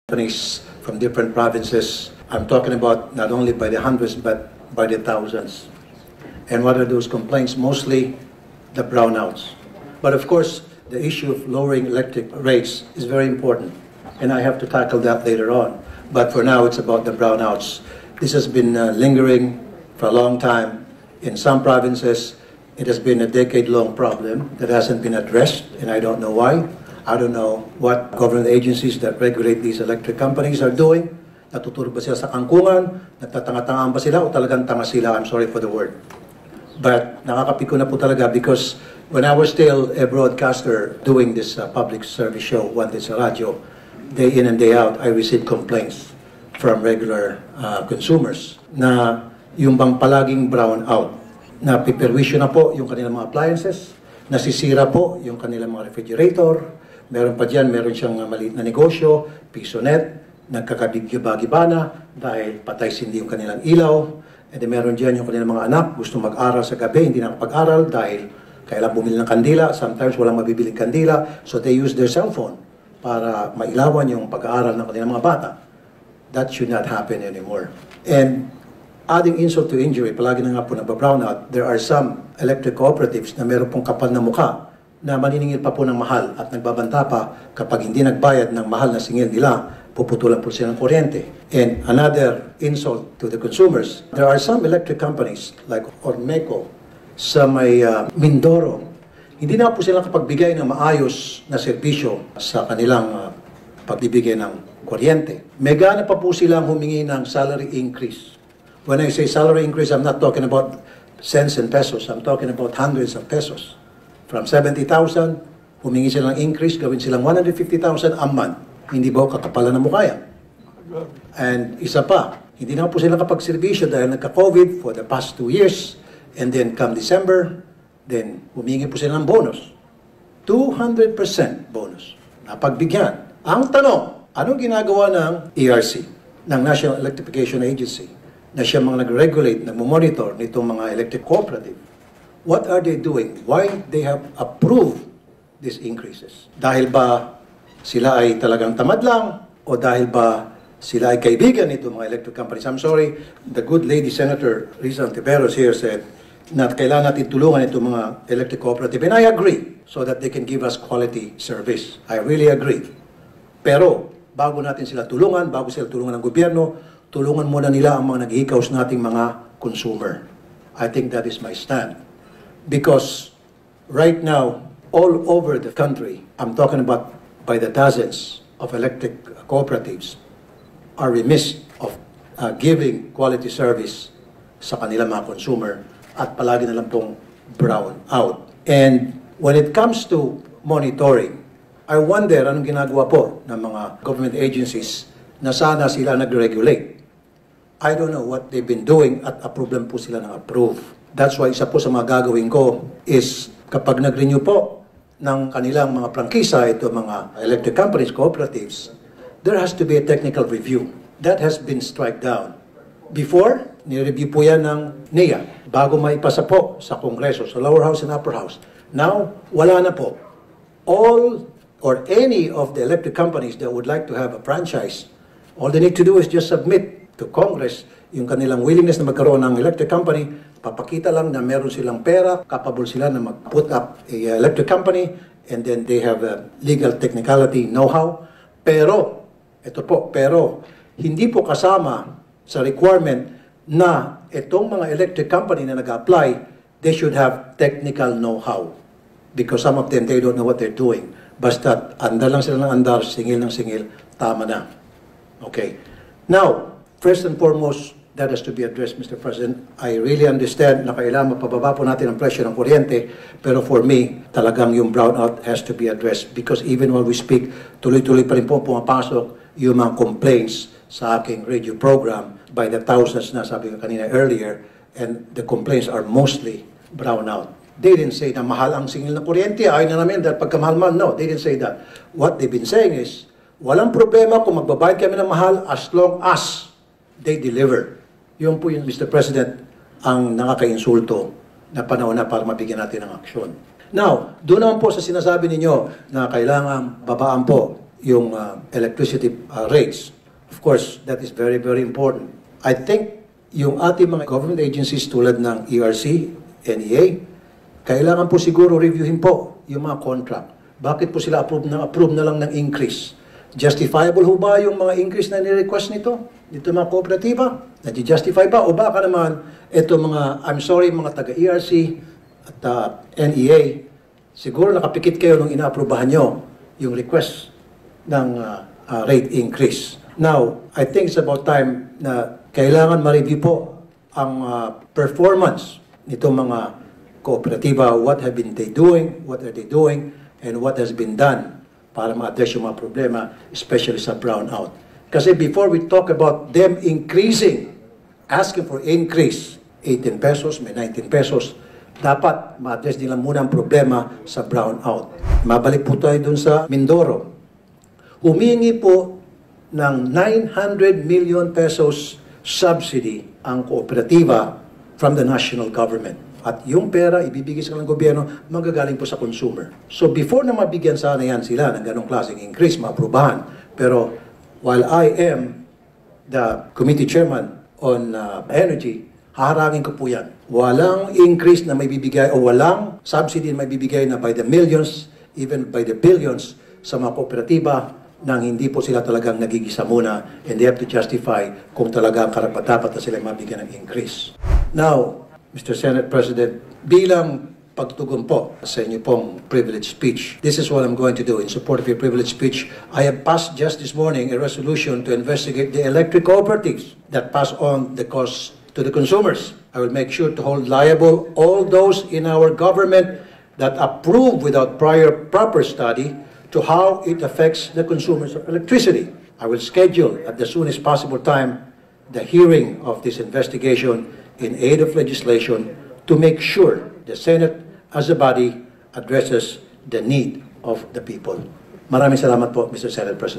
companies from different provinces. I'm talking about not only by the hundreds but by the thousands. And what are those complaints? Mostly the brownouts. But of course, the issue of lowering electric rates is very important, and I have to tackle that later on. But for now, it's about the brownouts. This has been lingering for a long time. In some provinces, it has been a decade-long problem that hasn't been addressed, and I don't know why. I don't know what government agencies that regulate these electric companies are doing. Natutulog ba sila sa kangkungan? Nagtatanga-tangaan ba sila o talagang tanga sila? I'm sorry for the word. But nakakapiko na po talaga because when I was still a broadcaster doing this public service show, Wanted sa radyo, day in and day out, I received complaints from regular consumers na yung bang palaging brown out, na piperwisyo na po yung kanilang mga appliances, nasisira po yung kanilang mga refrigerator, meron pa dyan, meron siyang maliit na negosyo, pisonet, nagkakabigyo-bagiba na dahil patay sindi yung kanilang ilaw, and then meron dyan yung kanilang mga anak, gusto mag-aral sa gabi, hindi nakapag-aral dahil kailangan bumili ng kandila, sometimes walang mabibiling kandila, so they use their cellphone para mailawan yung pag-aaral ng kanilang mga bata. That should not happen anymore. And adding insult to injury, palagi na nga po nagba-brownout, there are some electric cooperatives na meron pong kapal na mukha na maniningil pa po ng mahal at nagbabanta pa kapag hindi nagbayad ng mahal na singil nila, puputulan po sila ng kuryente. And another insult to the consumers, there are some electric companies like Ormeco sa may Mindoro. Hindi na po sila kapagbigay ng maayos na serbisyo sa kanilang pagbibigay ng kuryente. Megana pa po silang humingi ng salary increase. When I say salary increase, I'm not talking about cents and pesos. I'm talking about hundreds of pesos. From 70,000, humingi silang increase, gawin silang 150,000 a month. Hindi ba kakapalan ng mukha yan? And isa pa, hindi na po sila kapag-servisyo dahil nagka-COVID for the past 2 years. And then come December, then humingi po sila ng bonus. 200% bonus. Napagbigyan. Ang tanong, anong ginagawa ng ERC, ng National Electrification Agency, na siya mga nag-regulate, nag-monitor nitong mga electric cooperative? What are they doing? Why they have approved these increases? Dahil ba sila ay talagang tamad lang? O dahil ba sila ay kaibigan nito mga electric companies? I'm sorry, the good lady Senator Risa Ontiveros here said na kailangan natin tulungan itong mga electric cooperative. And I agree, so that they can give us quality service. I really agree. Pero bago natin sila tulungan, bago sila tulungan ng gobyerno, tulungan muna nila ang mga naghihikaos nating mga consumer. I think that is my stand. Because right now, all over the country, I'm talking about by the dozens of electric cooperatives, are remiss of giving quality service sa kanilang mga consumer at palagi na lang pong brown out. And when it comes to monitoring, I wonder anong ginagawa po ng mga government agencies na sana sila nag-regulate. I don't know what they've been doing at approve lang po sila ng approve. That's why isa po sa mga gagawin ko is kapag nag-renew po ng kanilang mga prangkisa, ito mga electric companies, cooperatives, there has to be a technical review. That has been struck down. Before, nireview po yan ng NEA bago maipasa po sa Kongreso, sa lower house and upper house. Now, wala na po. All or any of the electric companies that would like to have a franchise, all they need to do is just submit to Congress yung kanilang willingness na magkaroon ng electric company, papakita lang na meron silang pera, capable sila na mag-put up a electric company, and then they have a legal technicality know-how. Pero, ito po, pero, hindi po kasama sa requirement na itong mga electric company na nag-apply, they should have technical know-how. Because some of them, they don't know what they're doing. Basta, andar lang sila ng andar, singil ng singil, tama na. Okay. Now, first and foremost, that has to be addressed, Mr. President. I really understand na kailangan mapababa po natin ang presyo ng kuryente, pero for me, talagang yung brownout has to be addressed because even while we speak, tuloy-tuloy pa rin po pumapasok yung mga complaints sa aking radio program by the thousands na sabi ko kanina earlier, and the complaints are mostly brownout. They didn't say na mahal ang singil na kuryente, ayaw na namin dahil pagkamahal-mahal. No, they didn't say that. What they've been saying is, walang problema kung magbabayad kami ng mahal as long as they deliver. Yun po yung, Mr. President, ang nakaka-insulto na panahon na para mabigyan natin ng aksyon. Now, doon naman po sa sinasabi ninyo na kailangan babaan po yung electricity rates. Of course, that is very, very important. I think yung ating mga government agencies tulad ng ERC, NEA, kailangan po siguro reviewin po yung mga contract. Bakit po sila approve na lang ng increase? Justifiable ho ba yung mga increase na ni-request nito? Dito mga kooperatiba? Nadi-justify ba? O baka naman, ito mga, I'm sorry, mga taga-ERC at NEA, siguro nakapikit kayo nung ina-approbahan nyo yung request ng rate increase. Now, I think it's about time na kailangan ma-review po ang performance nitong mga kooperatiba, what have been they doing, what are they doing, and what has been done para ma-address yung mga problema, especially sa brownout. Kasi before we talk about them increasing, asking for increase, 18 pesos, may 19 pesos, dapat ma-address nila muna ang problema sa brownout. Mabalik po tayo dun sa Mindoro. Humingi po ng 900 million pesos subsidy ang kooperatiba from the national government. At yung pera, ibibigay sa ng gobyerno, magagaling po sa consumer. So before na mabigyan sana yan sila ng ganong klaseng increase, maaprubahan. Pero while I am the committee chairman on energy, haharangin ko po yan. Walang increase na may bibigay o walang subsidy na may bibigay na by the millions, even by the billions sa mga kooperatiba nang hindi po sila talagang nagigisa muna and they have to justify kung talagang karapat-dapat na sila mabigyan ng increase. Now, Mr. Senate President, bilang pagtugon po sa inyo pong privilege speech, this is what I'm going to do in support of your privilege speech. I have passed just this morning a resolution to investigate the electric cooperatives that pass on the costs to the consumers. I will make sure to hold liable all those in our government that approve without proper study to how it affects the consumers of electricity. I will schedule at the soonest possible time the hearing of this investigation in aid of legislation to make sure the Senate as a body addresses the need of the people. Maraming salamat po, Mr. Senate President.